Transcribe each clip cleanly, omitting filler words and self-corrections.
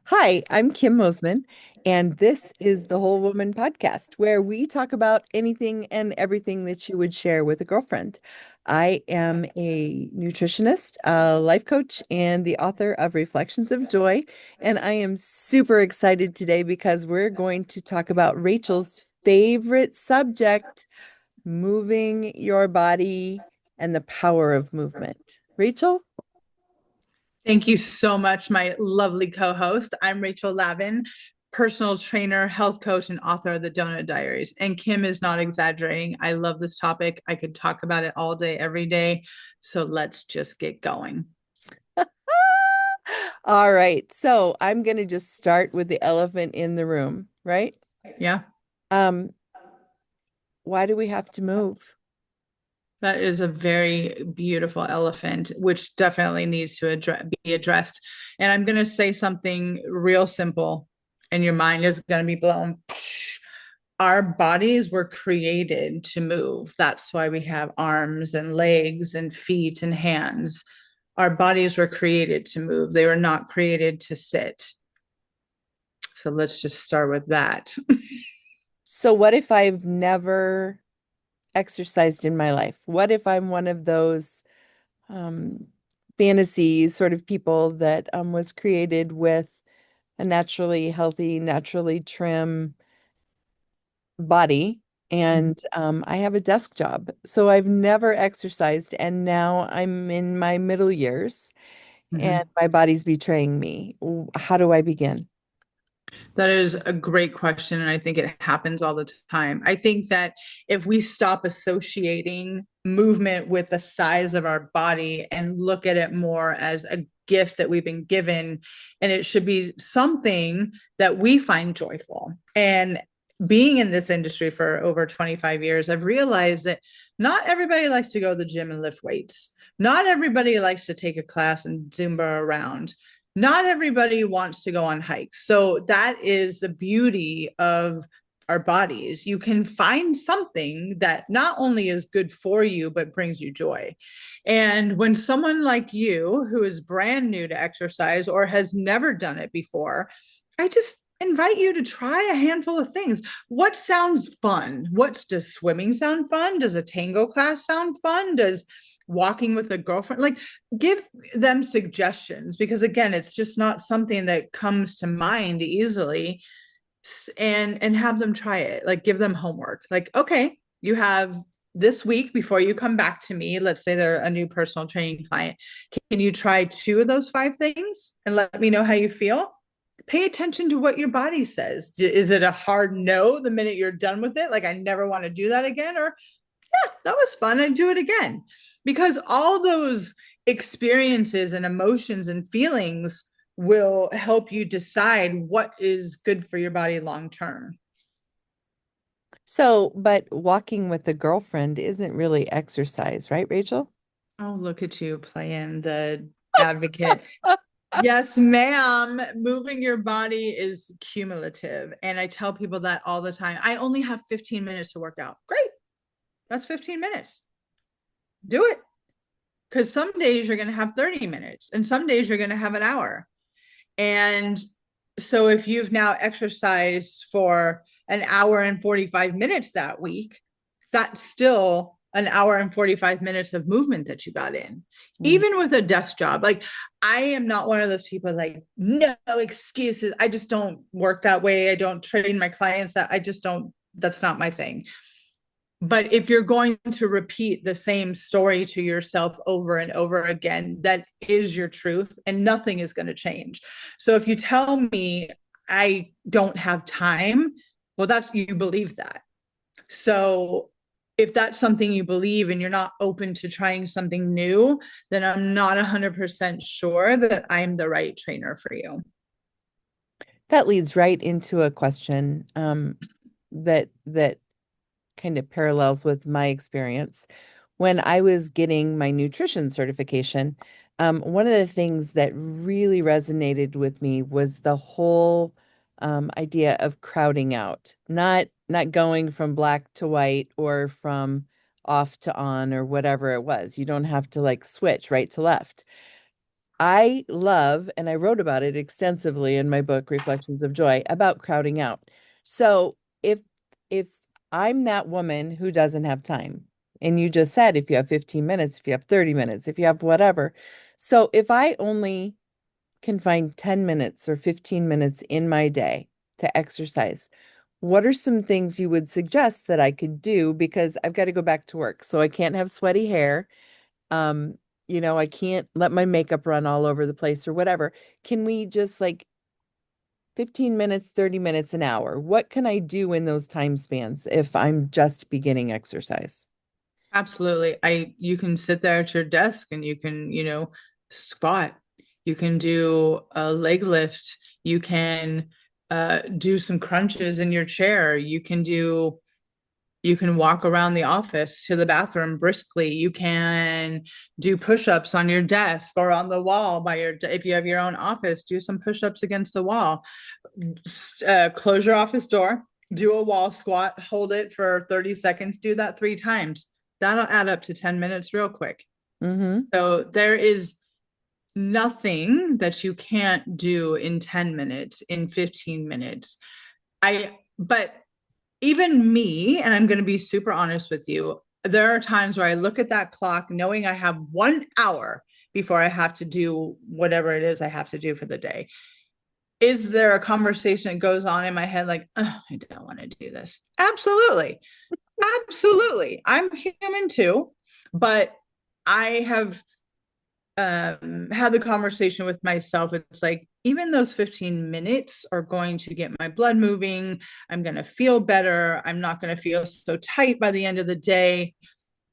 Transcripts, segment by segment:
Hi, I'm Kim Mosman, and this is the Whole Woman Podcast, where we talk about anything and everything that you would share with a girlfriend. I am a nutritionist, a life coach, and the author of Reflections of Joy. And I am super excited today because we're going to talk about Rachel's favorite subject, moving your body and the power of movement. Rachel? Thank you so much, my lovely co host. I'm Rachel Lavin, personal trainer, health coach, and author of the Donut Diaries. And Kim is not exaggerating. I love this topic. I could talk about it all day, every day. So let's just get going. All right. So I'm going to just start with the elephant in the room, right? Yeah, Um, why do we have to move? that is a very beautiful elephant, which definitely needs to be addressed. And I'm going to say something real simple, and your mind is going to be blown. Our bodies were created to move. That's why we have arms and legs and feet and hands. Our bodies were created to move. They were not created to sit. So let's just start with that. So what if I've never exercised in my life? What if I'm one of those um, fantasy sort of people that was created with a naturally healthy, naturally trim body, and I have a desk job. So I've never exercised, and now I'm in my middle years and Mhm. my body's betraying me. How do I begin? That is a great question. And I think it happens all the time. I think that if we stop associating movement with the size of our body and look at it more as a gift that we've been given, and it should be something that we find joyful. And being in this industry for over 25 years, I've realized that not everybody likes to go to the gym and lift weights. Not everybody likes to take a class and Zumba around. Not everybody wants to go on hikes. So that is the beauty of our bodies. You can find something that not only is good for you, but brings you joy. And when someone like you, who is brand new to exercise or has never done it before, I just invite you to try a handful of things. What sounds fun? Does swimming sound fun? Does a tango class sound fun? Does walking with a girlfriend? Like, give them suggestions, because again, it's just not something that comes to mind easily. And have them try it. Like, give them homework. Like, okay, you have this week before you come back to me. Let's say they're a new personal training client. Can you try two of those five things and let me know how you feel? Pay attention to what your body says. Is it a hard no the minute you're done with it? Like, I never want to do that again. Or, yeah, that was fun. I'd do it again. Because all those experiences and emotions and feelings will help you decide what is good for your body long term. So, but walking with a girlfriend isn't really exercise, right, Rachel? Oh, look at you playing the advocate. Yes, ma'am. Moving your body is cumulative. And I tell people that all the time. I only have 15 minutes to work out. Great. That's 15 minutes. Do it. Because some days you're going to have 30 minutes and some days you're going to have an hour. And so if you've now exercised for an hour and 45 minutes that week, that's still an hour and 45 minutes of movement that you got in, Mm. even with a desk job. Like, I am not one of those people like, no excuses. I just don't work that way. I don't train my clients that I just don't, that's not my thing. But if you're going to repeat the same story to yourself over and over again, that is your truth and nothing is going to change. So if you tell me I don't have time, well, that's, you believe that. So if that's something you believe and you're not open to trying something new, then I'm not 100% sure that I'm the right trainer for you. That leads right into a question that kind of parallels with my experience. When I was getting my nutrition certification, one of the things that really resonated with me was the whole idea of crowding out, not going from black to white or from off to on or whatever it was. You don't have to like switch right to left. I love, and I wrote about it extensively in my book, Reflections of Joy, about crowding out. So if I'm that woman who doesn't have time, and you just said if you have 15 minutes, if you have 30 minutes, if you have whatever. So if I only can find 10 minutes or 15 minutes in my day to exercise, what are some things you would suggest that I could do? Because I've got to go back to work, so I can't have sweaty hair. Um, I can't let my makeup run all over the place or whatever. Can we just like 15 minutes, 30 minutes, an hour? What can I do in those time spans if I'm just beginning exercise? Absolutely. You can sit there at your desk and you can, squat. You can do a leg lift. You can do some crunches in your chair. You can walk around the office to the bathroom briskly. You can do push-ups on your desk or on the wall if you have your own office, do some push-ups against the wall. Close your office door, do a wall squat, hold it for 30 seconds, do that 3 times. That'll add up to 10 minutes real quick. Mm-hmm. So there is nothing that you can't do in 10 minutes, in 15 minutes. But even me, and I'm going to be super honest with you, there are times where I look at that clock knowing I have 1 hour before I have to do whatever it is I have to do for the day. Is there a conversation that goes on in my head like, oh, I don't want to do this? Absolutely. Absolutely. I'm human too, but I have had the conversation with myself. It's like, even those 15 minutes are going to get my blood moving. I'm going to feel better. I'm not going to feel so tight by the end of the day.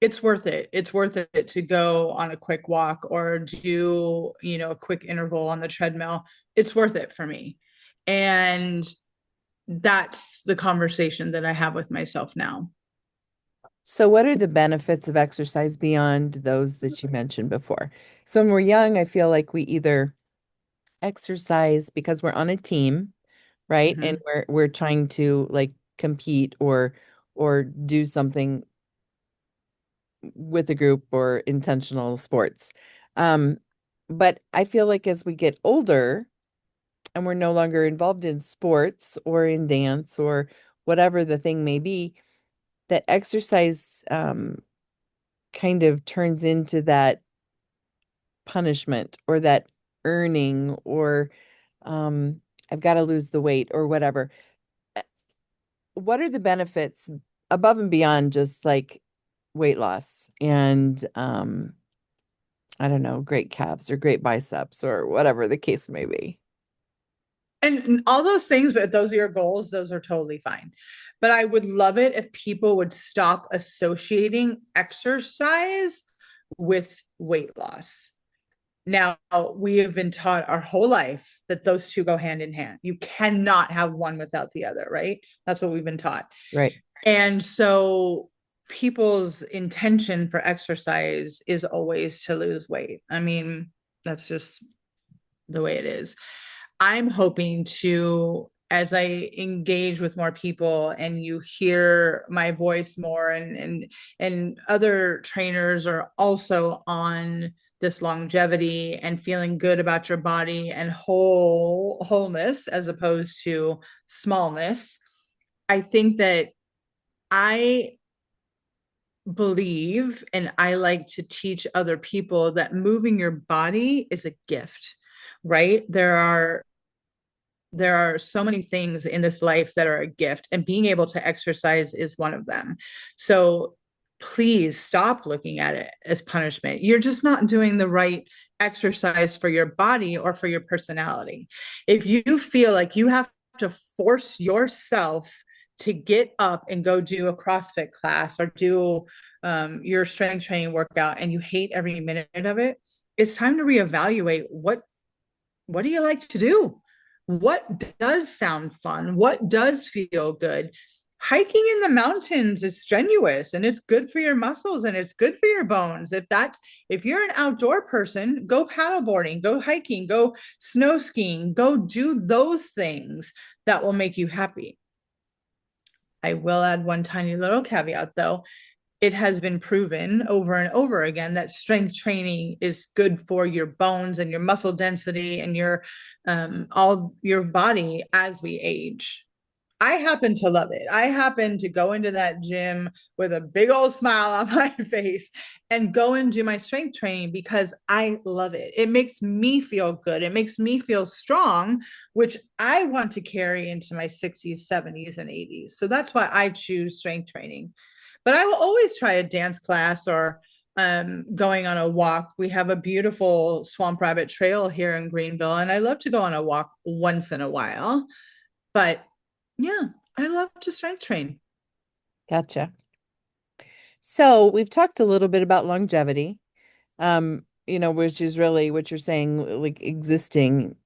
It's worth it. It's worth it to go on a quick walk or do, a quick interval on the treadmill. It's worth it for me. And that's the conversation that I have with myself now. So, what are the benefits of exercise beyond those that you mentioned before? So, when we're young, I feel like we either exercise because we're on a team, right? And Mm-hmm. we're trying to like compete or do something with a group or intentional sports. Um, but I feel like as we get older and we're no longer involved in sports or in dance or whatever the thing may be, that exercise kind of turns into that punishment or that earning or um, I've got to lose the weight or whatever. Uh, What are the benefits above and beyond just like weight loss and I don't know, great calves or great biceps or whatever the case may be? And all those things, but if those are your goals, those are totally fine. But I would love it if people would stop associating exercise with weight loss. Now, we have been taught our whole life that those two go hand in hand. You cannot have one without the other, right? That's what we've been taught. Right. And so people's intention for exercise is always to lose weight. I mean, that's just the way it is. I'm hoping to, as I engage with more people and you hear my voice more, and other trainers are also on this longevity and feeling good about your body and wholeness as opposed to smallness. I think that I believe and I like to teach other people that moving your body is a gift, right? There are so many things in this life that are a gift, and being able to exercise is one of them. So please stop looking at it as punishment. You're just not doing the right exercise for your body or for your personality. If you feel like you have to force yourself to get up and go do a CrossFit class or do your strength training workout and you hate every minute of it, it's time to reevaluate what do you like to do? What does sound fun? What does feel good? Hiking in the mountains is strenuous and it's good for your muscles and it's good for your bones. If you're an outdoor person, go paddleboarding, go hiking, go snow skiing, go do those things that will make you happy. I will add one tiny little caveat though. it has been proven over and over again that strength training is good for your bones and your muscle density and your all your body as we age. I happen to love it. I happen to go into that gym with a big old smile on my face and go and do my strength training because I love it. It makes me feel good. It makes me feel strong, which I want to carry into my 60s, 70s, and 80s. So that's why I choose strength training. But I will always try a dance class or going on a walk. We have a beautiful Swamp Rabbit Trail here in Greenville, and I love to go on a walk once in a while. But yeah, I love to strength train. Gotcha. So we've talked a little bit about longevity, which is really what you're saying, like existing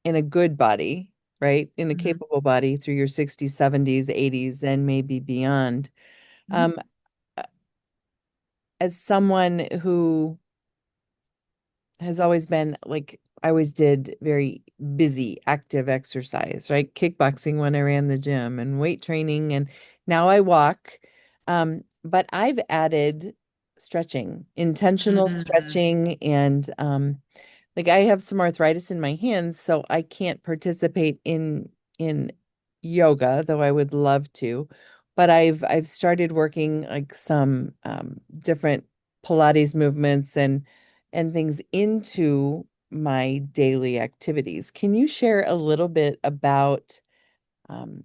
in a good body, right? In a Mhm. capable body through your 60s, 70s, 80s, and maybe beyond. Mhm. Um, as someone who has always been like, I always did very busy, active exercise, right? Kickboxing when I ran the gym and weight training, and now I walk. But I've added stretching, intentional Mhm. stretching, and like I have some arthritis in my hands, so I can't participate in yoga, though I would love to. But I've started working like some different Pilates movements and things into my daily activities. Can you share a little bit about um,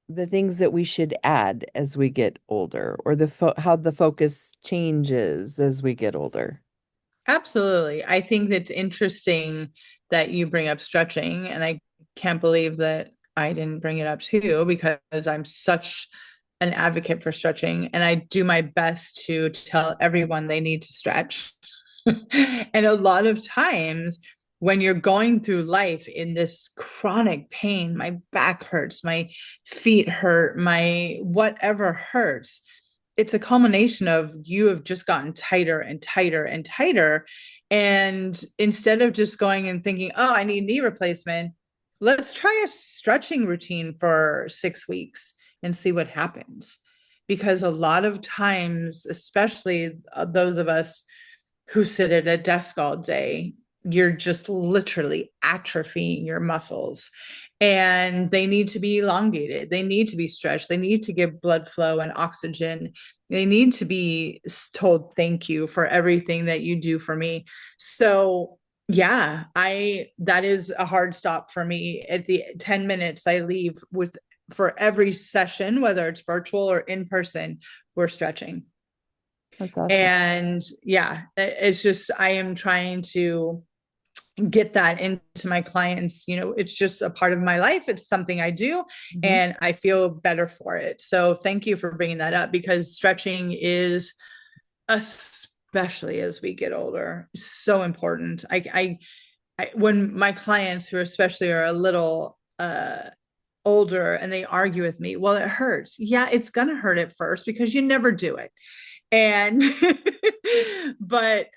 the things that we should add as we get older, or how the focus changes as we get older? Absolutely. I think that's interesting that you bring up stretching, and I can't believe that I didn't bring it up too because I'm such an advocate for stretching and I do my best to tell everyone they need to stretch. And a lot of times when you're going through life in this chronic pain, my back hurts, my feet hurt, my whatever hurts, it's a culmination of you have just gotten tighter and tighter and tighter. And instead of just going and thinking, oh, I need knee replacement, let's try a stretching routine for 6 weeks and see what happens. Because a lot of times, especially those of us who sit at a desk all day, you're just literally atrophying your muscles. And they need to be elongated. They need to be stretched. They need to give blood flow and oxygen. They need to be told thank you for everything that you do for me. So, yeah, I that is a hard stop for me. At the 10 minutes I leave with for every session, whether it's virtual or in person, we're stretching. That's awesome. And yeah, it's just I am trying to get that into my clients. It's just a part of my life. It's something I do Mhm. and I feel better for it. So thank you for bringing that up because stretching is, especially as we get older, so important. When my clients who especially are a little older and they argue with me, well, it hurts. Yeah, it's going to hurt at first because you never do it. And but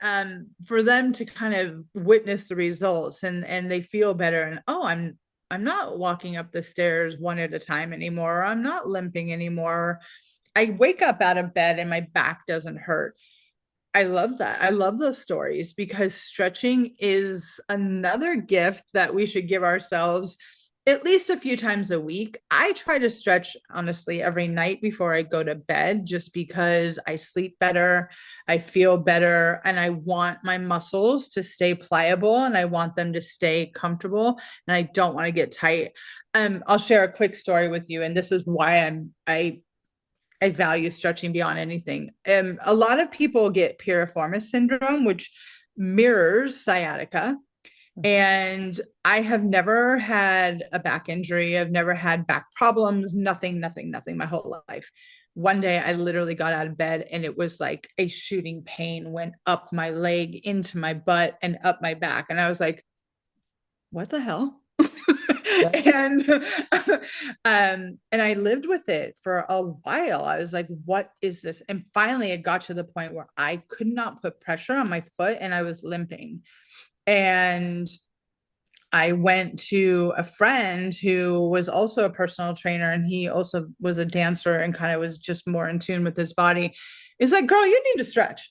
for them to kind of witness the results and they feel better and oh, I'm not walking up the stairs one at a time anymore. I'm not limping anymore. I wake up out of bed and my back doesn't hurt. I love that. I love those stories because stretching is another gift that we should give ourselves at least a few times a week. I try to stretch honestly every night before I go to bed just because I sleep better, I feel better, and I want my muscles to stay pliable and I want them to stay comfortable and I don't want to get tight. I'll share a quick story with you, and this is why I value stretching beyond anything. A lot of people get piriformis syndrome, which mirrors sciatica. And I have never had a back injury. I've never had back problems, nothing, nothing, nothing my whole life. One day I literally got out of bed and it was like a shooting pain went up my leg, into my butt, and up my back. And I was like, what the hell? Right. and and I lived with it for a while. I was like, what is this? And finally it got to the point where I could not put pressure on my foot and I was limping. And I went to a friend who was also a personal trainer, and he also was a dancer and kind of was just more in tune with his body. He's like, girl, you need to stretch.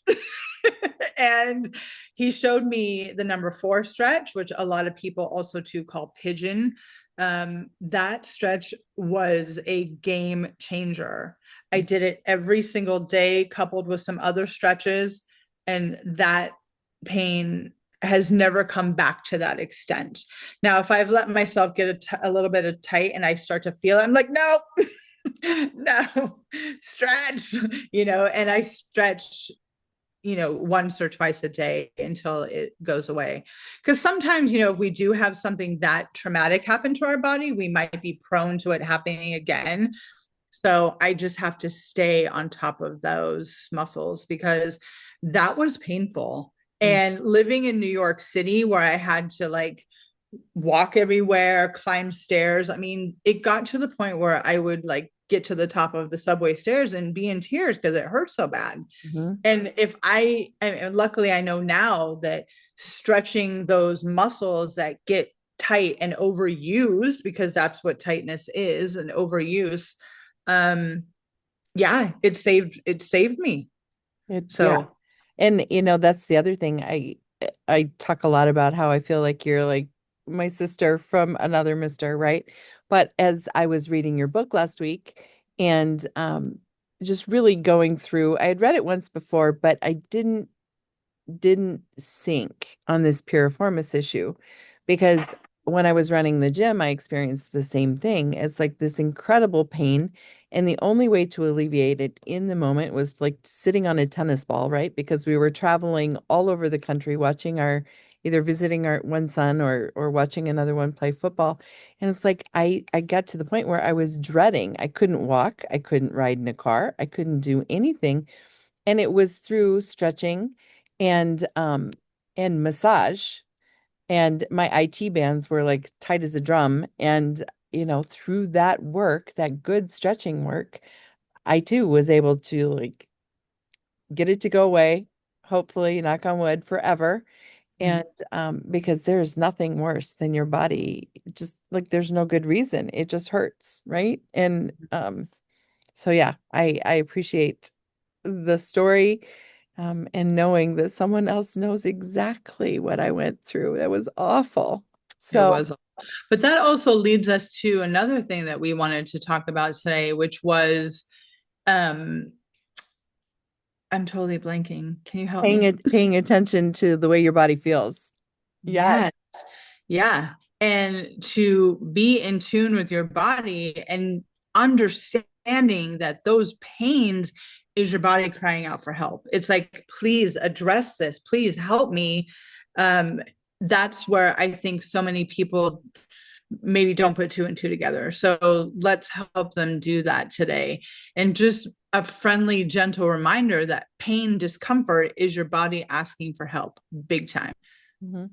And he showed me the number 4 stretch, which a lot of people also too call pigeon. That stretch was a game changer. I did it every single day, coupled with some other stretches, and that pain has never come back to that extent. Now, if I've let myself get a little bit of tight and I start to feel it, I'm like, no, no, stretch, and I stretch, once or twice a day until it goes away. Because sometimes, if we do have something that traumatic happen to our body, we might be prone to it happening again. So I just have to stay on top of those muscles because that was painful. Mm. And living in New York City, where I had to like walk everywhere, climb stairs. I mean, it got to the point where I would like get to the top of the subway stairs and be in tears because it hurt so bad. Mhm. And and luckily I know now that stretching those muscles that get tight and overused, because that's what tightness is, and overuse, um, yeah, it saved me. Yeah. So And that's the other thing. I talk a lot about how I feel like you're like my sister from another mister, right? But as I was reading your book last week and just really going through, I had read it once before, but I didn't sink on this piriformis issue because when I was running the gym, I experienced the same thing. It's like this incredible pain. And the only way to alleviate it in the moment was like sitting on a tennis ball, right? Because we were traveling all over the country watching either visiting our one son or watching another one play football. And it's like I got to the point where I was dreading. I couldn't walk, I couldn't ride in a car, I couldn't do anything. And it was through stretching and massage. And my IT bands were like tight as a drum. And, through that work, that good stretching work, I too was able to like get it to go away, hopefully, knock on wood, forever. And because there's nothing worse than your body, just like there's no good reason. It just hurts, right? And so yeah, I appreciate the story, and knowing that someone else knows exactly what I went through. That was awful. it So was, but that also leads us to another thing that we wanted to talk about today, which was, um, I'm totally blanking. Can you help me? paying attention to the way your body feels. Yes. Yes. Yeah. And to be in tune with your body and understanding that those pains is your body crying out for help. It's like, please address this. Please help me. Um, that's where I think so many people maybe don't put 2 and 2 together. So let's help them do that today. And just a friendly, gentle reminder that pain, discomfort is your body asking for help big time. Mhm. And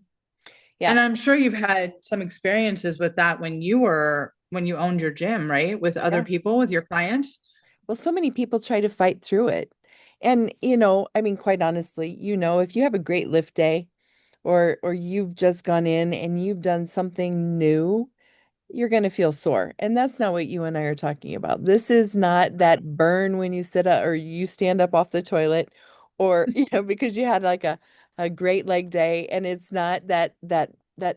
Yeah. I'm sure you've had some experiences with that when you owned your gym, right? With other Yeah. people, with your clients. Well, so many people try to fight through it. And, I mean, quite honestly, if you have a great lift day or you've just gone in and you've done something new, you're going to feel sore. And that's not what you and I are talking about. This is not that burn when you sit up or you stand up off the toilet or, because you had like a great leg day. And it's not that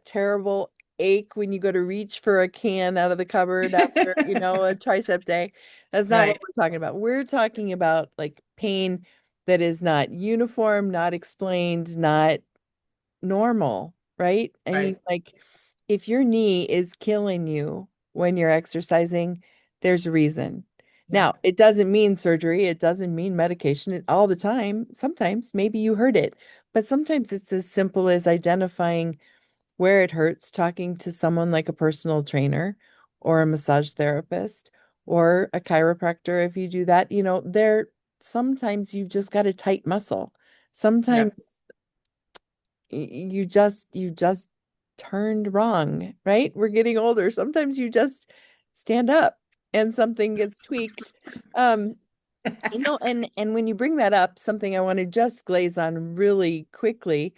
terrible ache when you go to reach for a can out of the cupboard after, a tricep day. That's not what Right, we're talking about. We're talking about like pain that is not uniform, not explained, not normal, right? I mean, right. like if your knee is killing you when you're exercising, there's a reason. Yeah, Now, it doesn't mean surgery, it doesn't mean medication all the time. Sometimes maybe you hurt it, but sometimes it's as simple as identifying where it hurts, talking to someone like a personal trainer or a massage therapist or a chiropractor if you do that. There sometimes you've just got a tight muscle. yeah, Sometimes you just turned wrong, right? We're getting older. Sometimes you just stand up and something gets tweaked. Um, and when you bring that up, something I want to just glaze on really quickly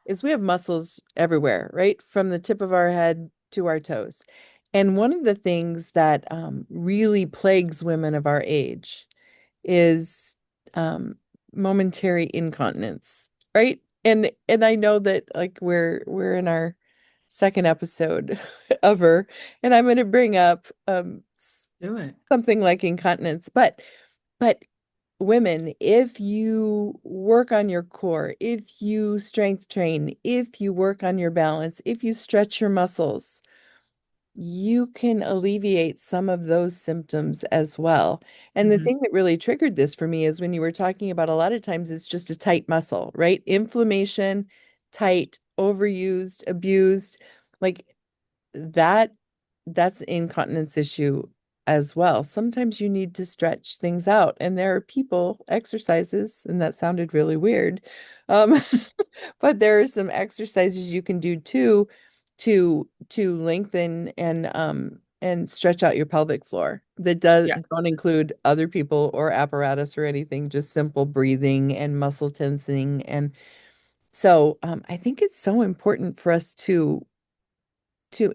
is we have muscles everywhere, right? From the tip of our head to our toes. And one of the things that really plagues women of our age is um, momentary incontinence, right? And I know that like we're in our second episode of her, and I'm going to bring up Do it. something like incontinence, but women, if you work on your core, if you strength train, if you work on your balance, if you stretch your muscles, you can alleviate some of those symptoms as well. And the Mhm. thing that really triggered this for me is when you were talking about a lot of times it's just a tight muscle, right? Inflammation, tight, overused, abused, like that that's an incontinence issue as well. Sometimes you need to stretch things out, and there are people exercises, and that sounded really weird. Um, but there are some exercises you can do too to lengthen and stretch out your pelvic floor that Yeah, don't include other people or apparatus or anything, just simple breathing and muscle tensing. And so I think it's so important for us to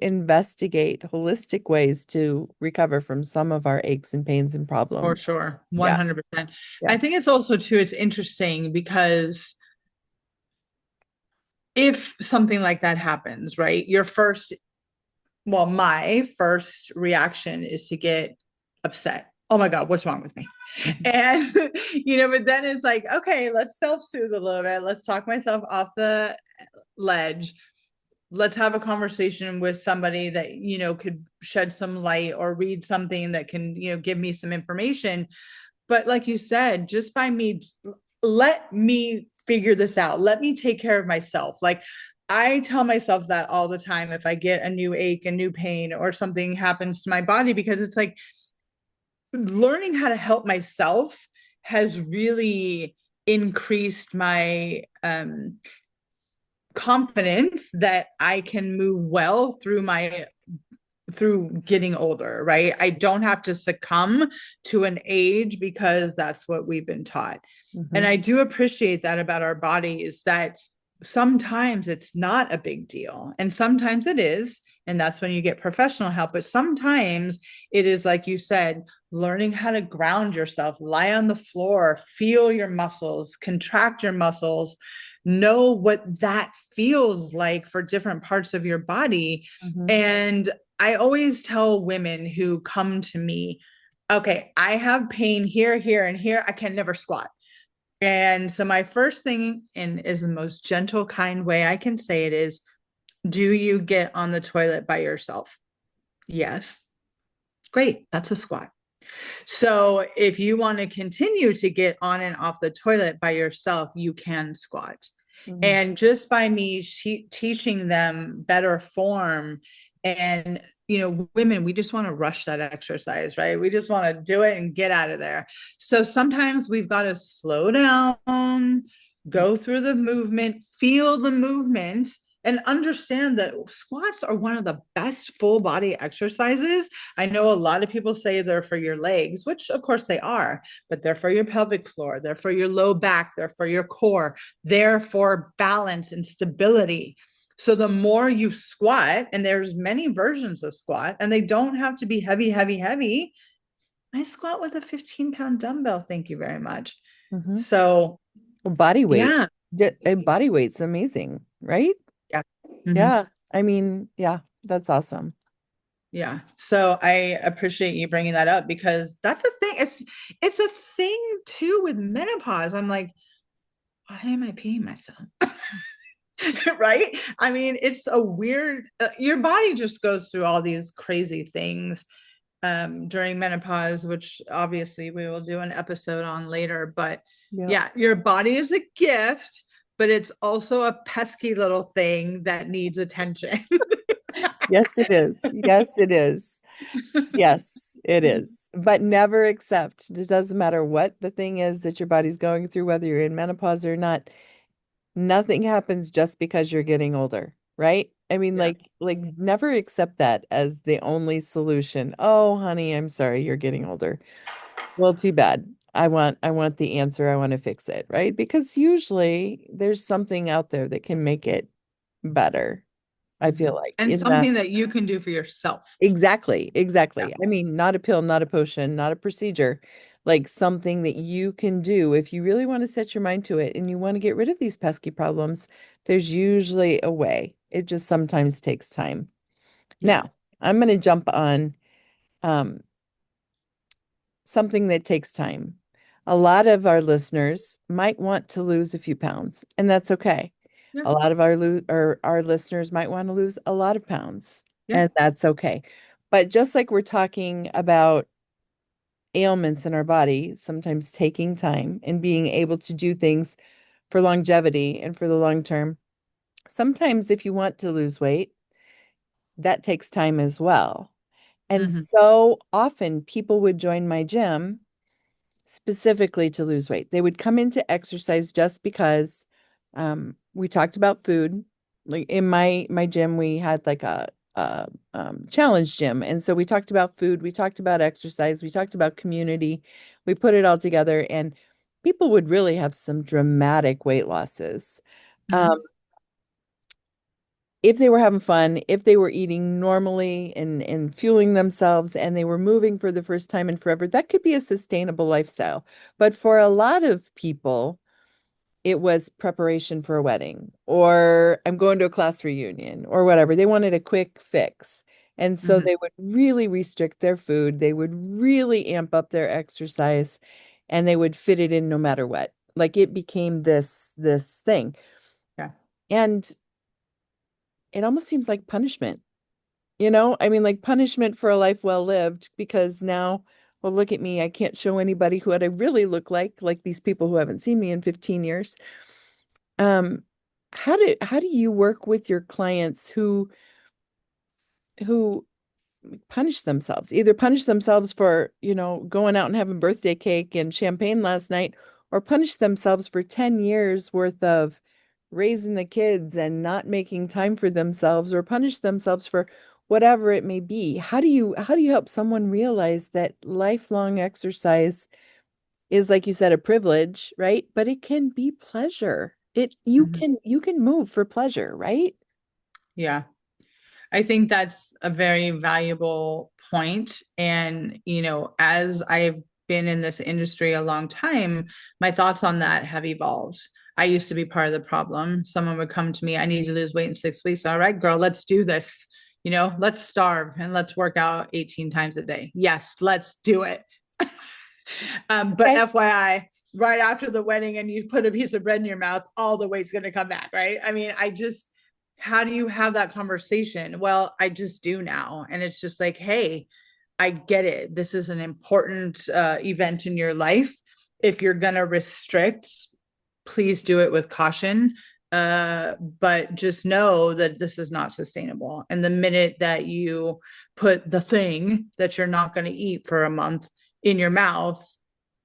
investigate holistic ways to recover from some of our aches and pains and for problems. sure. Yeah, 100%. yeah. I think it's also too, it's interesting because if something like that happens, right? My first reaction is to get upset. Oh my God, what's wrong with me? Mhm. And, but then it's like, okay, let's self soothe a little bit. Let's talk myself off the ledge. Let's have a conversation with somebody that, could shed some light or read something that can, give me some information. But like you said, just by me, let me figure this out. Let me take care of myself. Like I tell myself that all the time if I get a new ache, a new pain, or something happens to my body, because it's like learning how to help myself has really increased my confidence that I can move well through getting older, right? I don't have to succumb to an age because that's what we've been taught. And Mhm. I do appreciate that about our bodies, that sometimes it's not a big deal and sometimes it is. And that's when you get professional help. But sometimes it is, like you said, learning how to ground yourself, lie on the floor, feel your muscles, contract your muscles, know what that feels like for different parts of your body. Mhm. And I always tell women who come to me, okay, I have pain here, here, and here. I can never squat. And so my first thing, and is the most gentle, kind way I can say it, is, do you get on the toilet by yourself? Yes. Great. That's a squat. So if you want to continue to get on and off the toilet by yourself, you can squat. Mhm. And just by me teaching them better form, and women, we just want to rush that exercise, right? We just want to do it and get out of there. So sometimes we've got to slow down, go through the movement, feel the movement, and understand that squats are one of the best full body exercises. I know a lot of people say they're for your legs, which of course they are, but they're for your pelvic floor, they're for your low back, they're for your core, they're for balance and stability. So the more you squat, and there's many versions of squat, and they don't have to be heavy, heavy, heavy. I squat with a 15-pound dumbbell. Thank you very much. Mhm. So Well, body weight. yeah, Body weight's amazing, right? yeah. Mhm. Yeah. I mean, yeah, that's awesome. Yeah. So I appreciate you bringing that up, because that's the thing. It's a thing too with menopause. I'm like, why am I peeing myself? Right? I mean, it's a weird, your body just goes through all these crazy things during menopause, which obviously we will do an episode on later. But Yeah. yeah, your body is a gift, but it's also a pesky little thing that needs attention. Yes, it is. Yes, it is. Yes, it is. But never accept. It doesn't matter what the thing is that your body's going through, whether you're in menopause or not. Nothing happens just because you're getting older, right? I mean, Yeah. like never accept that as the only solution. Oh, honey, I'm sorry, you're getting older. Well, too bad. I want the answer. I want to fix it, right? Because usually there's something out there that can make it better. I feel Mhm. like And in the something that you can do for yourself. exactly, Yeah. exactly. I mean, not a pill, not a potion, not a procedure, like something that you can do if you really want to set your mind to it and you want to get rid of these pesky problems. There's usually a way. It just sometimes takes time. Yeah. Now, I'm going to jump on um, something that takes time. A lot of our listeners might want to lose a few pounds, and that's okay. Yeah. A lot of our listeners might want to lose a lot of pounds, Yeah. and that's okay. But just like we're talking about ailments in our body, sometimes taking time and being able to do things for longevity and for the long term. Sometimes if you want to lose weight, that takes time as well. And Hmm. so often people would join my gym specifically to lose weight. They would come into exercise just because we talked about food. Like in my gym, we had like a challenge gym, and so we talked about food, we talked about exercise, we talked about community. We put it all together, and people would really have some dramatic weight losses. Um, Hmm. if they were having fun, if they were eating normally and fueling themselves and they were moving for the first time in forever, that could be a sustainable lifestyle. But for a lot of people, it was preparation for a wedding or I'm going to a class reunion or whatever. They wanted a quick fix. And so Hmm. they would really restrict their food. They would really amp up their exercise and they would fit it in no matter what. Like it became this thing. Yeah. And it almost seems like punishment. You know, I mean, like punishment for a life well lived because now, well, look at me. I can't show anybody what I really look like these people who haven't seen me in 15 years. Um, how do you work with your clients who punish themselves, either punish themselves for, going out and having birthday cake and champagne last night, or punish themselves for 10 years worth of raising the kids and not making time for themselves, or punish themselves for whatever it may be? How do you help someone realize that lifelong exercise is, like you said, a privilege, right? But it can be pleasure. It you Hmm. can you can move for pleasure, right? Yeah. I think that's a very valuable point. And, as I've been in this industry a long time, my thoughts on that have evolved. I used to be part of the problem. Someone would come to me, I need to lose weight in 6 weeks. All right, girl, let's do this. Let's starve and let's work out 18 times a day. Yes, let's do it. But Okay. FYI, right after the wedding and you put a piece of bread in your mouth, all the weight's going to come back, right? I mean, how do you have that conversation? Well, I just do now. And it's just like, hey, I get it. This is an important event in your life. If you're going to restrict, please do it with caution. But just know that this is not sustainable. And the minute that you put the thing that you're not going to eat for a month in your mouth,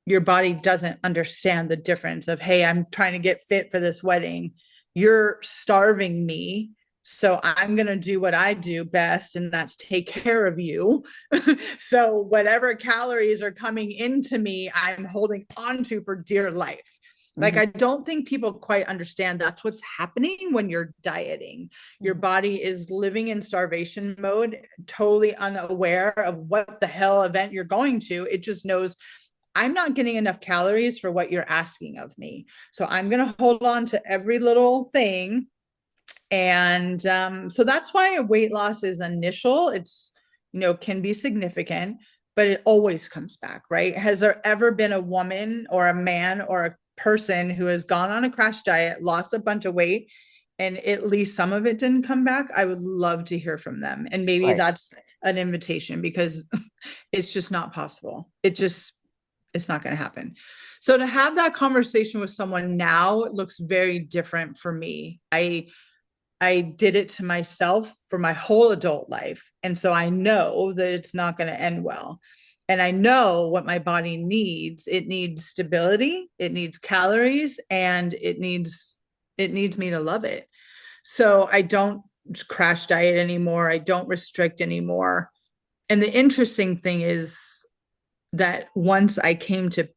your body doesn't understand the difference of, hey, I'm trying to get fit for this wedding. You're starving me. So I'm going to do what I do best, and that's take care of you. So whatever calories are coming into me, I'm holding on to for dear life. Like, Mhm, I don't think people quite understand that's what's happening when you're dieting. Your mhm, body is living in starvation mode, totally unaware of what the hell event you're going to. It just knows I'm not getting enough calories for what you're asking of me. So I'm going to hold on to every little thing. And so that's why a weight loss is initial. It's, can be significant, but it always comes back, right? Has there ever been a woman or a man or a person who has gone on a crash diet, lost a bunch of weight, and at least some of it didn't come back? I would love to hear from them. And maybe right. that's an invitation because it's just not possible. It's not going to happen. So to have that conversation with someone now, it looks very different for me. I did it to myself for my whole adult life. And so I know that it's not going to end well. And I know what my body needs. It needs stability, it needs calories, and it needs me to love it. So I don't crash diet anymore. I don't restrict anymore. And the interesting thing is that once I came to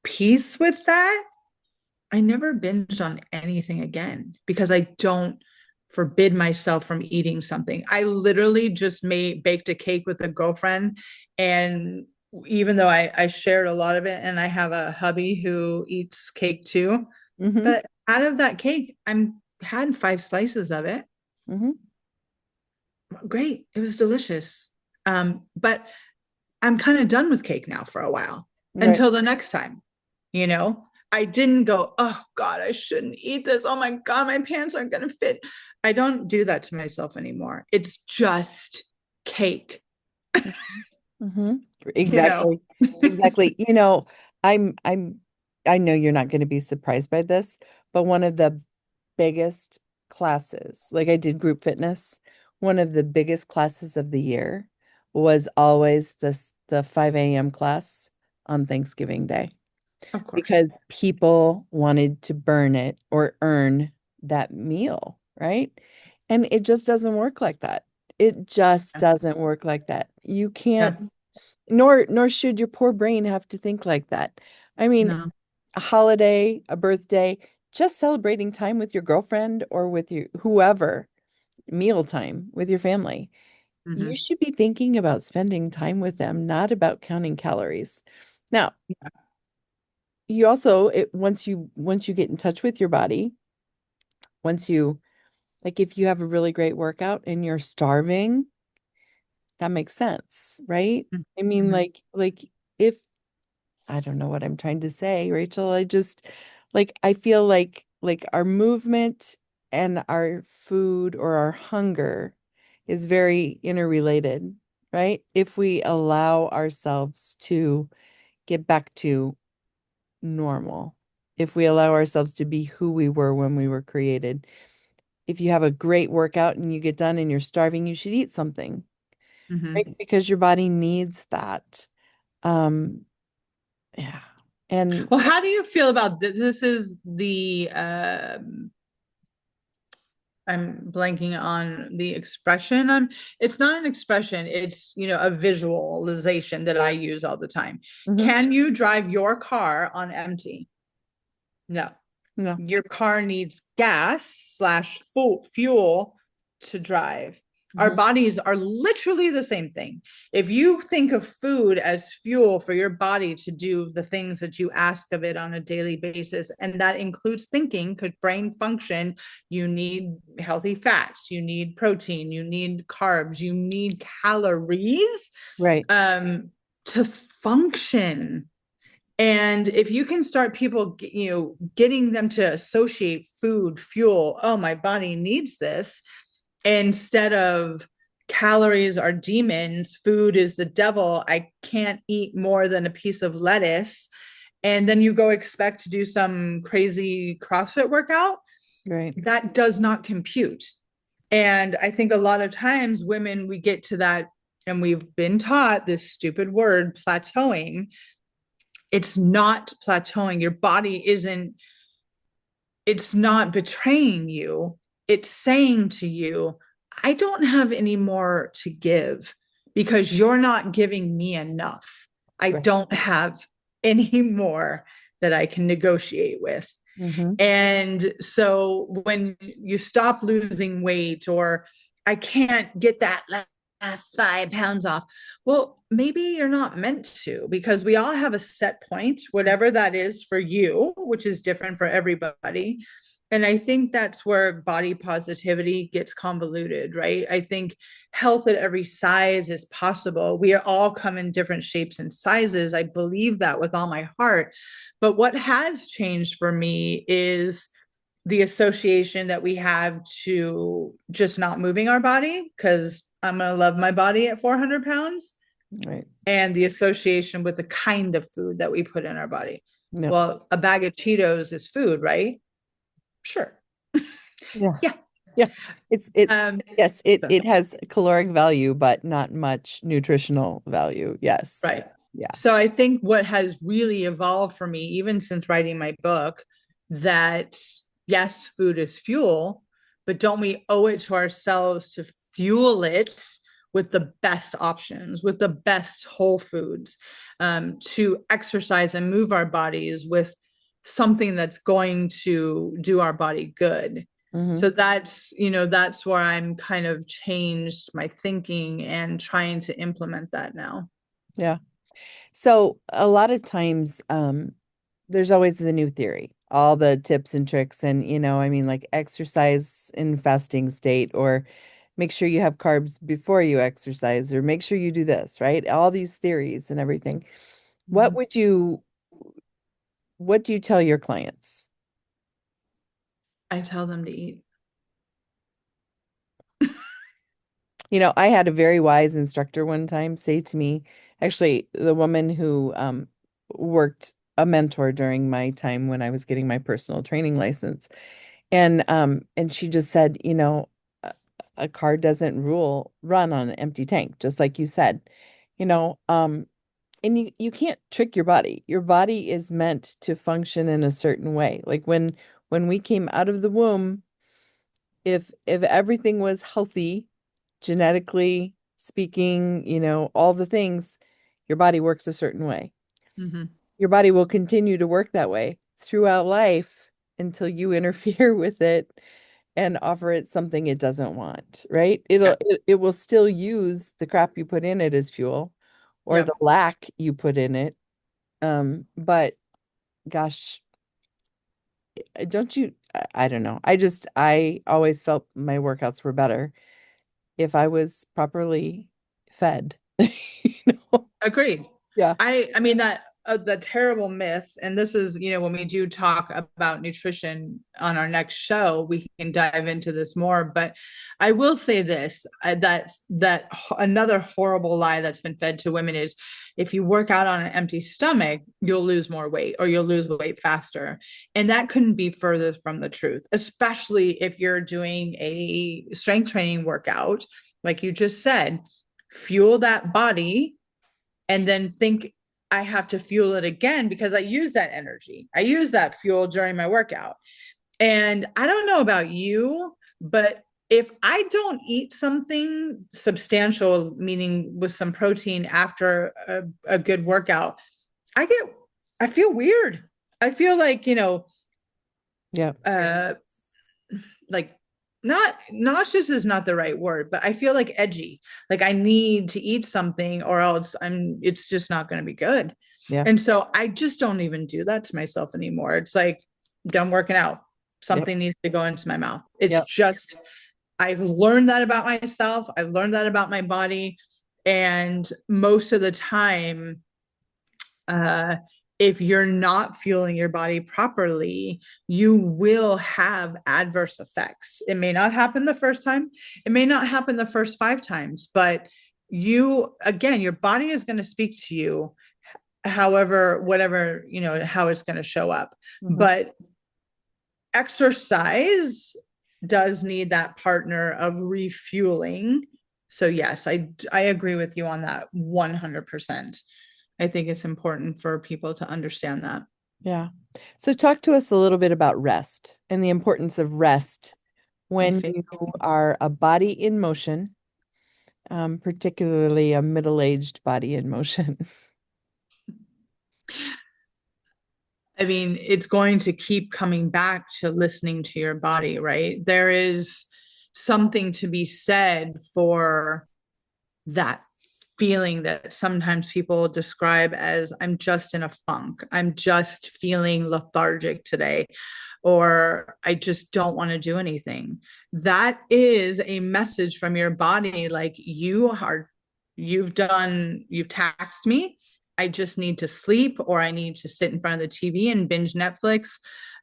peace with that, I never binged on anything again because I don't forbid myself from eating something. I literally just baked a cake with a girlfriend. And even though I shared a lot of it, and I have a hubby who eats cake too, Mm-hmm. but out of that cake, I'm had 5 slices of it. Mm-hmm. Great. It was delicious. But I'm kind of done with cake now for a while Right. until the next time, you know? I didn't go, oh God, I shouldn't eat this. Oh my God, my pants aren't going to fit. I don't do that to myself anymore. It's just cake, Mm-hmm. you know? Exactly. Exactly. I'm I know you're not going to be surprised by this, but one of the biggest classes, like I did group fitness, one of the biggest classes of the year was always the 5 a.m. class on Thanksgiving Day Of course. because people wanted to burn it or earn that meal, right? And it just doesn't work like that. It just Yeah. doesn't work like that. You Yeah. can't, nor should your poor brain have to think like that. I mean, No. a holiday, a birthday, just celebrating time with your girlfriend or with you, whoever, meal time with your family. You Hmm. should be thinking about spending time with them, not about counting calories. Now, you also once you get in touch with your body, once you like if you have a really great workout and you're starving, that makes sense, right? I mean, Hmm. like if I don't know what I'm trying to say, Rachel. I just I feel like our movement and our food or our hunger is very interrelated, right? If we allow ourselves to get back to normal, if we allow ourselves to be who we were when we were created. If you have a great workout and you get done and you're starving, you should eat something, right? Hmm. Because your body needs that. Um, yeah. And Well, how do you feel about this? This is I'm blanking on the expression. It's not an expression, it's, a visualization that I use all the time. mhm, Can you drive your car on empty? No. no. Your car needs gas slash fuel to drive. Our Mhm, bodies are literally the same thing. If you think of food as fuel for your body to do the things that you ask of it on a daily basis, and that includes thinking, because brain function, you need healthy fats, you need protein, you need carbs, you need calories right, um, to function. And if you can start people, getting them to associate food, fuel, oh, my body needs this, instead of calories are demons, food is the devil, I can't eat more than a piece of lettuce. And then you go expect to do some crazy CrossFit workout, right, that does not compute. And I think a lot of times women, we get to that, and we've been taught this stupid word, plateauing. It's not plateauing. Your body isn't, it's not betraying you. It's saying to you, I don't have any more to give because you're not giving me enough. I right. don't have any more that I can negotiate with. Hmm. And so when you stop losing weight, or I can't get that last 5 pounds off, well, maybe you're not meant to, because we all have a set point, whatever that is for you, which is different for everybody. And I think that's where body positivity gets convoluted, right? I think health at every size is possible. We are all come in different shapes and sizes. I believe that with all my heart. But what has changed for me is the association that we have to just not moving our body, because I'm going to love my body at 400 pounds, Right. and the association with the kind of food that we put in our body. No. Well, a bag of Cheetos is food, right? Sure. Yeah. Yeah. Yeah. It's Um, yes, it so it has caloric value, but not much nutritional value. Yes. right. Yeah. So I think what has really evolved for me, even since writing my book, that yes, food is fuel, but don't we owe it to ourselves to fuel it with the best options, with the best whole foods, to exercise and move our bodies with something that's going to do our body good. Hmm. So that's where I'm kind of changed my thinking and trying to implement that now. Yeah. So a lot of times, there's always the new theory, all the tips and tricks, and I mean, like exercise in fasting state, or make sure you have carbs before you exercise, or make sure you do this, right? All these theories and everything. What Mhm. would you, what do you tell your clients? I tell them to eat. I had a very wise instructor one time say to me, actually, the woman who worked a mentor during my time when I was getting my personal training license. And she just said, a, a car doesn't run on an empty tank, just like you said. You know, um, and you can't trick your body. Your body is meant to function in a certain way. Like when we came out of the womb, if everything was healthy, genetically speaking, all the things, your body works a certain way. Mm-hmm. Your body will continue to work that way throughout life until you interfere with it and offer it something it doesn't want, right? Yeah. It will still use the crap you put in it as fuel or the Yep. lack you put in it. But gosh, don't you, I don't know. I always felt my workouts were better if I was properly fed. You know? Agreed. Yeah. I mean that the terrible myth, and this is, when we do talk about nutrition on our next show, we can dive into this more. But I will say this, another horrible lie that's been fed to women is if you work out on an empty stomach, you'll lose more weight or you'll lose weight faster. And that couldn't be further from the truth, especially if you're doing a strength training workout, like you just said, fuel that body and then think I have to fuel it again because I use that energy. I use that fuel during my workout. And I don't know about you, but if I don't eat something substantial, meaning with some protein after a good workout, I get, I feel weird. I feel like, Yeah. uh, like not nauseous is not the right word, but I feel like edgy. Like I need to eat something or else it's just not going to be good. Yeah. And so I just don't even do that to myself anymore. It's like done working out. Yep. Something needs to go into my mouth. It's Yep. just I've learned that about myself. I've learned that about my body. And most of the time, uh, if you're not fueling your body properly, you will have adverse effects. It may not happen the first time, it may not happen the first 5 times, but again, your body is going to speak to you however, whatever, how it's going to show up. Hmm. But exercise does need that partner of refueling. So yes, I agree with you on that 100%. I think it's important for people to understand that. Yeah. So talk to us a little bit about rest and the importance of rest My when favorite. you are a body in motion, particularly a middle-aged body in motion. I mean, it's going to keep coming back to listening to your body, right? There is something to be said for that feeling that sometimes people describe as I'm just in a funk. I'm just feeling lethargic today, or I just don't want to do anything. That is a message from your body like you've taxed me. I just need to sleep, or I need to sit in front of the TV and binge Netflix,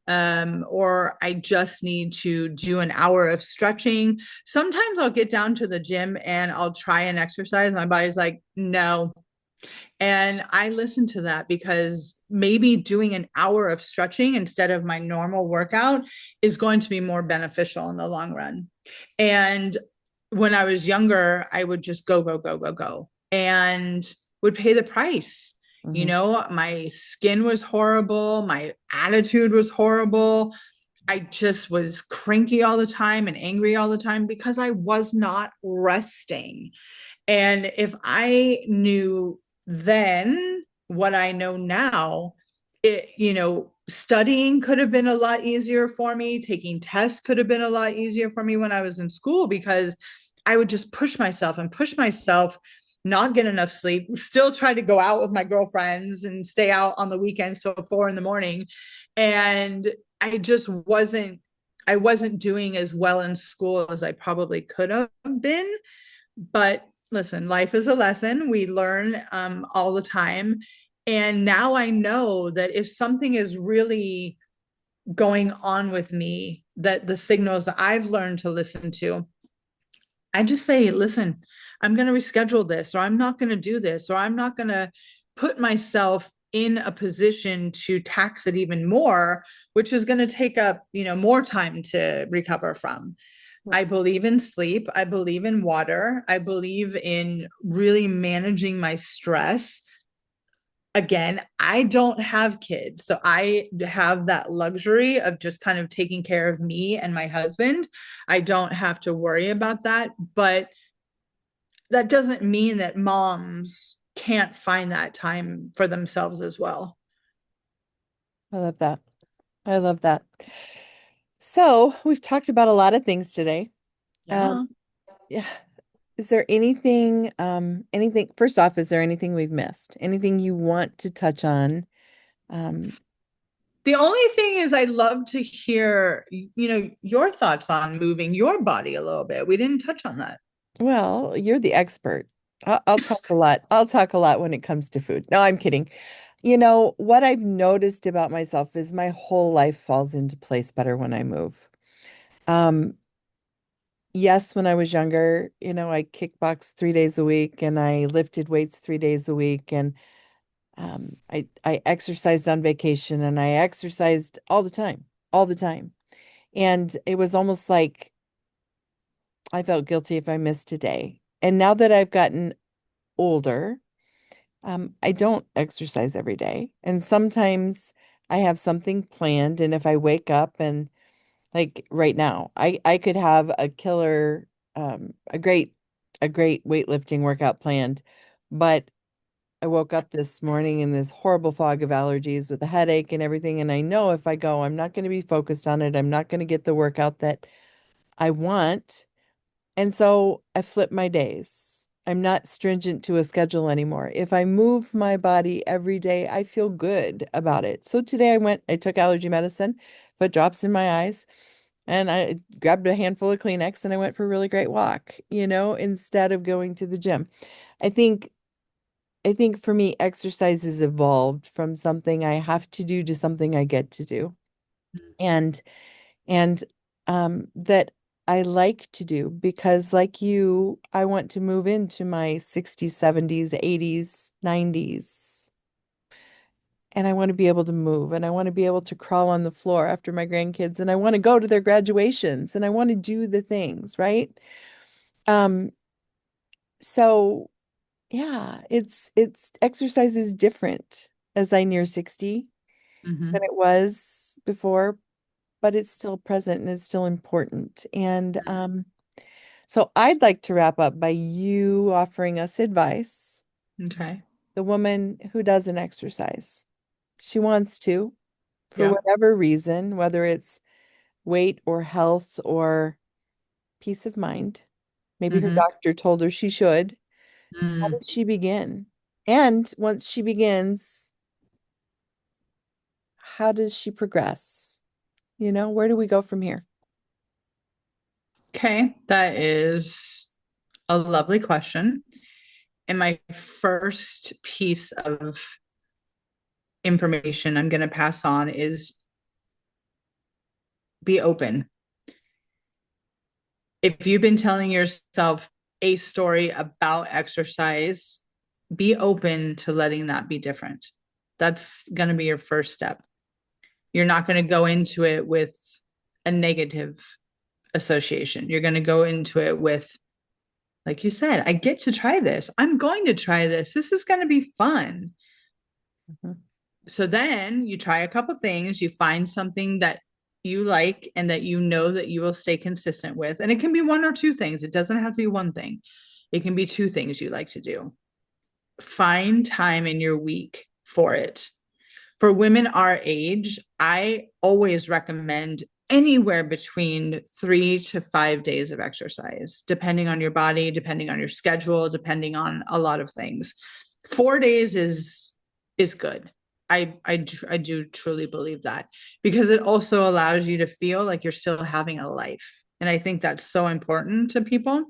or I just need to do an hour of stretching. Sometimes I'll get down to the gym and I'll try and exercise. My body's like, no. And I listen to that because maybe doing an hour of stretching instead of my normal workout is going to be more beneficial in the long run. And when I was younger, I would just go, go, go, go, go, and would pay the price. Hmm. My skin was horrible. My attitude was horrible. I just was cranky all the time and angry all the time because I was not resting. And if I knew then what I know now, studying could have been a lot easier for me. Taking tests could have been a lot easier for me when I was in school because I would just push myself, not get enough sleep, still try to go out with my girlfriends and stay out on the weekends till 4 in the morning. And I wasn't doing as well in school as I probably could have been. But listen, life is a lesson. We learn all the time. And now I know that if something is really going on with me, that the signals that I've learned to listen to, I just say, listen, I'm going to reschedule this, or I'm not going to do this, or I'm not going to put myself in a position to tax it even more, which is going to take up, more time to recover from. I believe in sleep. I believe in water. I believe in really managing my stress. Again, I don't have kids, so I have that luxury of just kind of taking care of me and my husband. I don't have to worry about that, but that doesn't mean that moms can't find that time for themselves as well. I love that. I love that. So we've talked about a lot of things today. Um, Yeah. yeah. Is there anything, first off, is there anything we've missed? Anything you want to touch on? Um, The only thing is I'd love to hear, your thoughts on moving your body a little bit. We didn't touch on that. well, you're the expert. I'll talk a lot. I'll talk a lot when it comes to food. No, I'm kidding. What I've noticed about myself is my whole life falls into place better when I move. Um, yes, when I was younger, I kickboxed 3 days a week and I lifted weights 3 days a week and I exercised on vacation and I exercised all the time. And it was almost like I felt guilty if I missed a day. And now that I've gotten older, I don't exercise every day. And sometimes I have something planned. And if I wake up and like right now, I could have a killer, a great weightlifting workout planned, but I woke up this morning in this horrible fog of allergies with a headache and everything. And I know if I go, I'm not going to be focused on it. I'm not going to get the workout that I want. And so I flip my days. I'm not stringent to a schedule anymore. If I move my body every day, I feel good about it. So today I took allergy medicine, put drops in my eyes, and I grabbed a handful of Kleenex and I went for a really great walk, instead of going to the gym. I think I think for me, exercise has evolved from something I have to do to something I get to do. And and that I like to do because like you, I want to move into my 60s, 70s, 80s, 90s. And I want to be able to move and I want to be able to crawl on the floor after my grandkids and I want to go to their graduations and I want to do the things, right? Um, so yeah, it's exercise is different as I near 60 than Mm-hmm. it was before, but it's still present and it's still important. And so I'd like to wrap up by you offering us advice. Okay. The woman who doesn't exercise, she wants to, for Yep. whatever reason, whether it's weight or health or peace of mind. Maybe her Mm-hmm. doctor told her she should. How Mm. does she begin? And once she begins, how does she progress? Where do we go from here? Okay. That is a lovely question. And my first piece of information I'm going to pass on is be open. If you've been telling yourself a story about exercise, be open to letting that be different. That's going to be your first step. You're not going to go into it with a negative association. You're going to go into it with, like you said, I get to try this. I'm going to try this. This is going to be fun. Mhm. So then you try a couple things, you find something that you like and that you know that you will stay consistent with. And it can be one or two things, it doesn't have to be one thing. It can be two things you like to do. Find time in your week for it. For women our age, I always recommend anywhere between 3 to 5 days of exercise, depending on your body, depending on your schedule, depending on a lot of things. 4 days is good. I do truly believe that because it also allows you to feel like you're still having a life. And I think that's so important to people.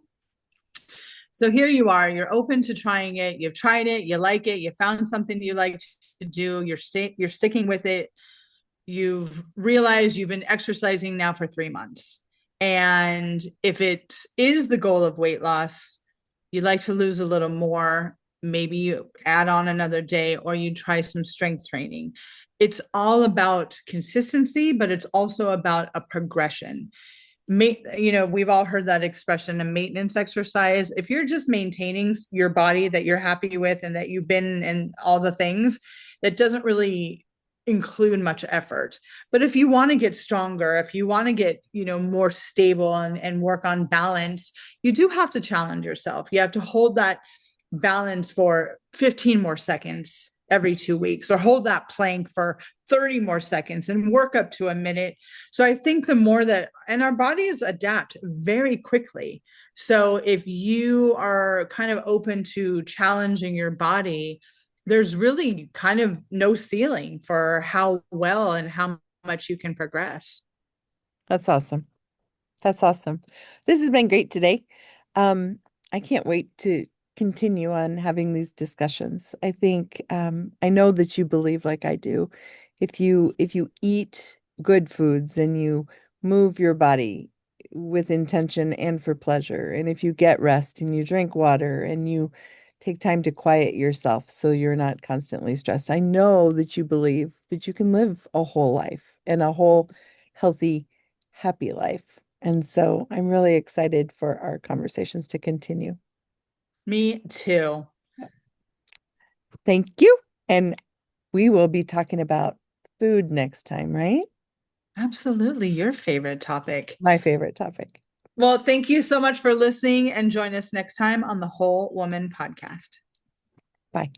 So here you are, you're open to trying it, you've tried it, you like it, you found something you like to do, you're sticking with it. You've realized you've been exercising now for 3 months. And if it is the goal of weight loss, you'd like to lose a little more, maybe you add on another day or you try some strength training. It's all about consistency, but it's also about a progression. We've all heard that expression, a maintenance exercise. If you're just maintaining your body that you're happy with and that you've been and all the things, that doesn't really include much effort. But if you want to get stronger, if you want to get, more stable and work on balance, you do have to challenge yourself. You have to hold that balance for 15 more seconds every 2 weeks, or hold that plank for 30 more seconds and work up to a minute. So I think the more that, and our bodies adapt very quickly. So if you are kind of open to challenging your body, there's really kind of no ceiling for how well and how much you can progress. That's awesome. That's awesome. This has been great today. Um, I can't wait to continue on having these discussions. I think I know that you believe like I do. If you eat good foods and you move your body with intention and for pleasure, and if you get rest and you drink water and you take time to quiet yourself so you're not constantly stressed, I know that you believe that you can live a whole life and a whole healthy, happy life. And so I'm really excited for our conversations to continue. Me too. Thank you. And we will be talking about food next time, right? Absolutely. Your favorite topic. My favorite topic. Well, thank you so much for listening and join us next time on the Whole Woman Podcast. Bye.